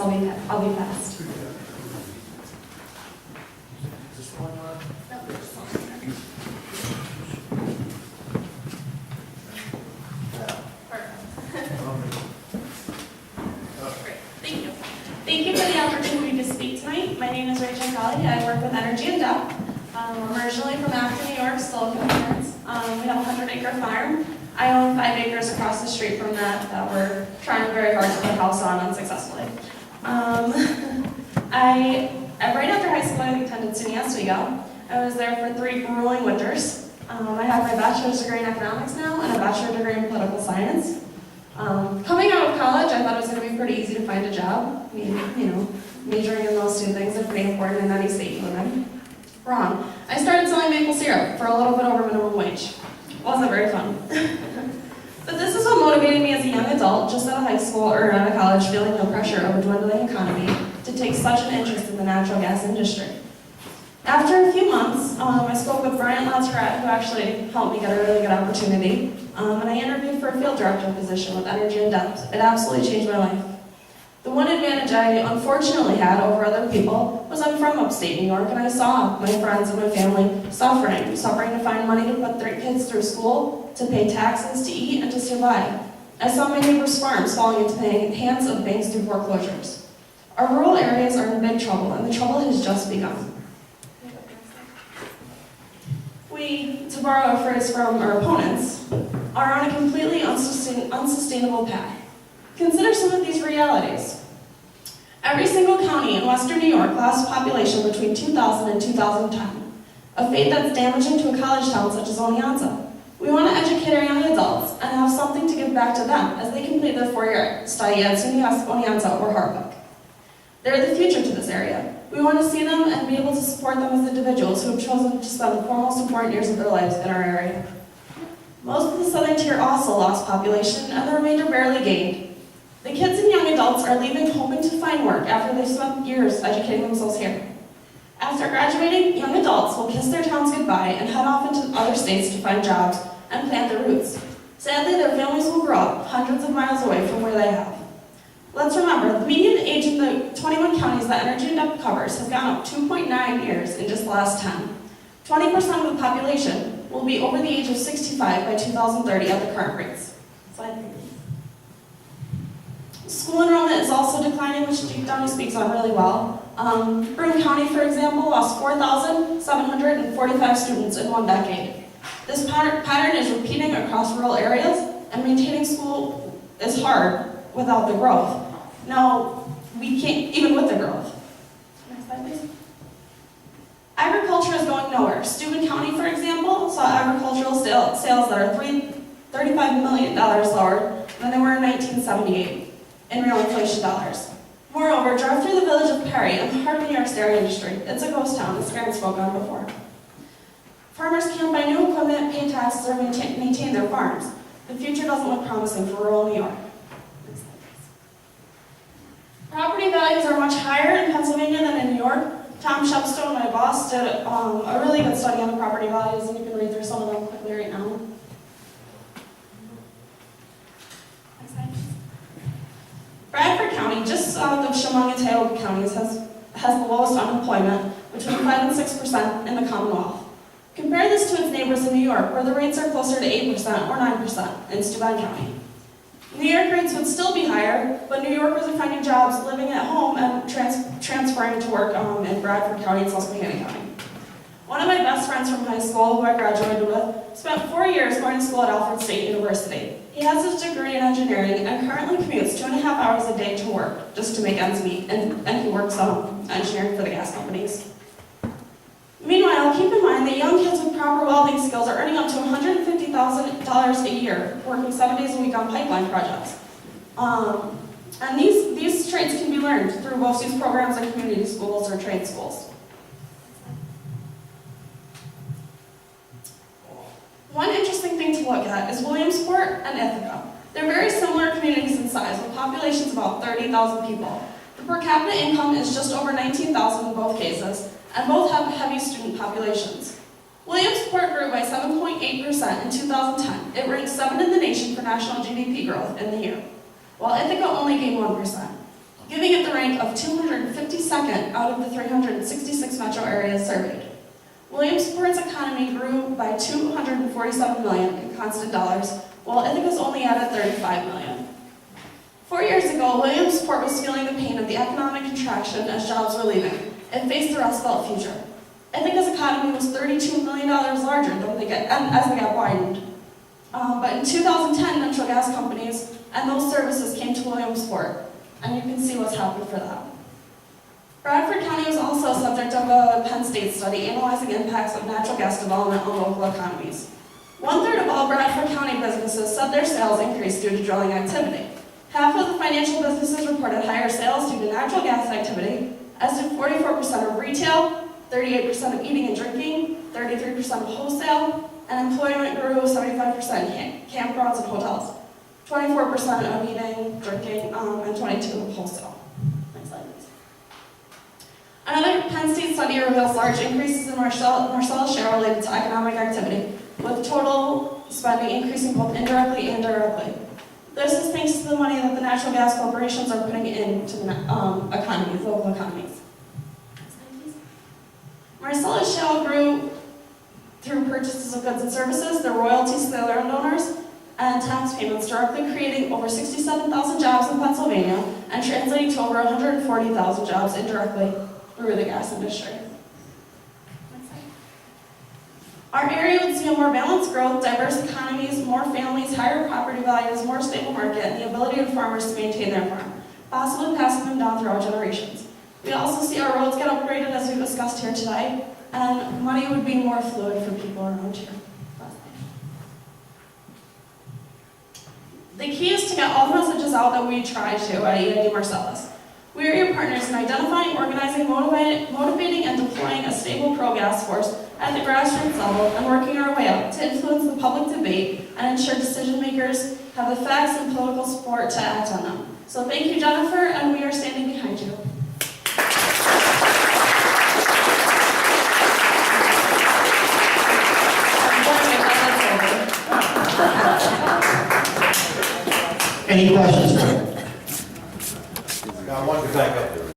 I'll be fast. Thank you for the opportunity to speak tonight. My name is Rachael Colley. I work with Energy and Depth. I'm originally from Acton, New York, still in parents. We have a 100-acre farm. I own 5 acres across the street from that we're trying very hard to put a house on unsuccessfully. Right after high school, I attended SUNY Oswego. I was there for 3 grueling winters. I have my bachelor's degree in economics now and a bachelor's degree in political science. Coming out of college, I thought it was going to be pretty easy to find a job. I mean, majoring in those 2 things are pretty important in any state you live in. Wrong. I started selling maple syrup for a little bit over minimum wage. Wasn't very fun. But this is what motivated me as a young adult, just out of high school or out of college, feeling no pressure of a dwindling economy, to take such an interest in the natural gas industry. After a few months, I spoke with Brian Lautrat, who actually helped me get a really good opportunity, and I interviewed for a field director position with Energy and Depth. It absolutely changed my life. The one advantage I unfortunately had over other people was I'm from upstate New York, and I saw my friends and my family suffering to find money to put their kids through school, to pay taxes, to eat, and to survive. I saw my neighbors' farms falling into the hands of banks through foreclosures. Our rural areas are in big trouble, and the trouble has just begun. We, to borrow a phrase from our opponents, are on a completely unsustainable path. Consider some of these realities. Every single county in western New York lost population between 2000 and 2010, a fate that's damaging to a college town such as Oneonta. We want to educate our young adults and have something to give back to them as they complete their 4-year study at SUNY Oneonta or Hartwick. They're the future to this area. We want to see them and be able to support them as individuals who have chosen to spend the 4 most important years of their lives in our area. Most of the southern tier also lost population, and the remainder barely gained. The kids and young adults are leaving hoping to find work after they've spent years educating themselves here. After graduating, young adults will kiss their towns goodbye and head off into other states to find jobs and plant their roots. Sadly, their families will grow up hundreds of miles away from where they have. Let's remember, the median age in the 21 counties that Energy and Depth covers has gone up 2.9 years in just the last 10. 20% of the population will be over the age of 65 by 2030 at the current rates. Slide, please. School enrollment is also declining, which Chief Downey speaks on really well. Broome County, for example, lost 4,745 students in 1 decade. This pattern is repeating across rural areas, and maintaining school is hard without the growth. No, we can't, even with the growth. Next slide, please. Agriculture is going nowhere. Steuben County, for example, saw agricultural sales that are $35 million lower than they were in 1978 in real inflation dollars. Moreover, drive through the village of Perry and the heart of New York's dairy industry. It's a ghost town, as Grant spoke on before. Farmers can't buy new equipment, pay taxes, or maintain their farms. The future doesn't look promising for rural New York. Property values are much higher in Pennsylvania than in New York. Tom Shepstone, my boss, did a really good study on the property values, and you can read through some of them quickly right now. Next slide. Bradford County, just south of Chemung and Tioga counties, has the lowest unemployment, between 5 and 6% in the Commonwealth. Compare this to its neighbors in New York, where the rates are closer to 8% or 9% in Steuben County. New York rates would still be higher, but New Yorkers are finding jobs living at home and transferring to work in Bradford County and Susquehanna County. One of my best friends from high school, who I graduated with, spent 4 years going to school at Alfred State University. He has his degree in engineering and currently commutes 2.5 hours a day to work just to make ends meet, and he works engineering for the gas companies. Meanwhile, keep in mind that young kids with proper welding skills are earning up to $150,000 a year, working 7 days a week on pipeline projects. And these trades can be learned through BOCES programs in community schools or trade schools. One interesting thing to look at is Williamsport and Ithaca. They're very similar communities in size, with populations about 30,000 people. The per capita income is just over $19,000 in both cases, and both have heavy student populations. Williamsport grew by 7.8% in 2010. It ranked 7th in the nation for national GDP growth in the year, while Ithaca only gained 1%. giving it the rank of 252nd out of the 366 metro areas surveyed. Williamsport's economy grew by $247 million in constant dollars, while Ithaca's only added $35 million. 4 years ago, Williamsport was feeling the pain of the economic contraction as jobs were leaving. It faced the Rust Belt future. Ithaca's economy was $32 million larger as they got widened. But in 2010, natural gas companies and those services came to Williamsport, and you can see what's happened for that. Bradford County was also a subject of a Penn State study analyzing impacts of natural gas development on local economies. 1/3 of all Bradford County businesses said their sales increased due to drilling activity. Half of the financial businesses reported higher sales due to natural gas activity, as did 44% of retail, 38% of eating and drinking, 33% of wholesale, and employment grew 75% in campgrounds and hotels, 24% of eating, drinking, and 22% of wholesale. Next slide, please. Another Penn State study reveals large increases in Marcellus shale related to economic activity, with total spending increasing both indirectly and directly. This is thanks to the money that the natural gas corporations are putting into the economies, local economies. Marcellus shale grew through purchases of goods and services, the royalties to the landowners, and tax payments, directly creating over 67,000 jobs in Pennsylvania and translating to over 140,000 jobs indirectly through the gas industry. Our area would see a more balanced growth, diverse economies, more families, higher property values, more stable market, and the ability of farmers to maintain their farm, possibly passing them down throughout generations. We also see our roads get upgraded, as we've discussed here today, and money would be more fluid for people around here. The key is to get all the messages out that we try to at EID Marcellus. We are your partners in identifying, organizing, motivating, and deploying a stable pro-gas force at the grassroots level and working our way up to influence the public debate and ensure decision makers have the facts and political support to act on them. So thank you, Jennifer, and we are standing behind you. Any questions? I wanted to back up there.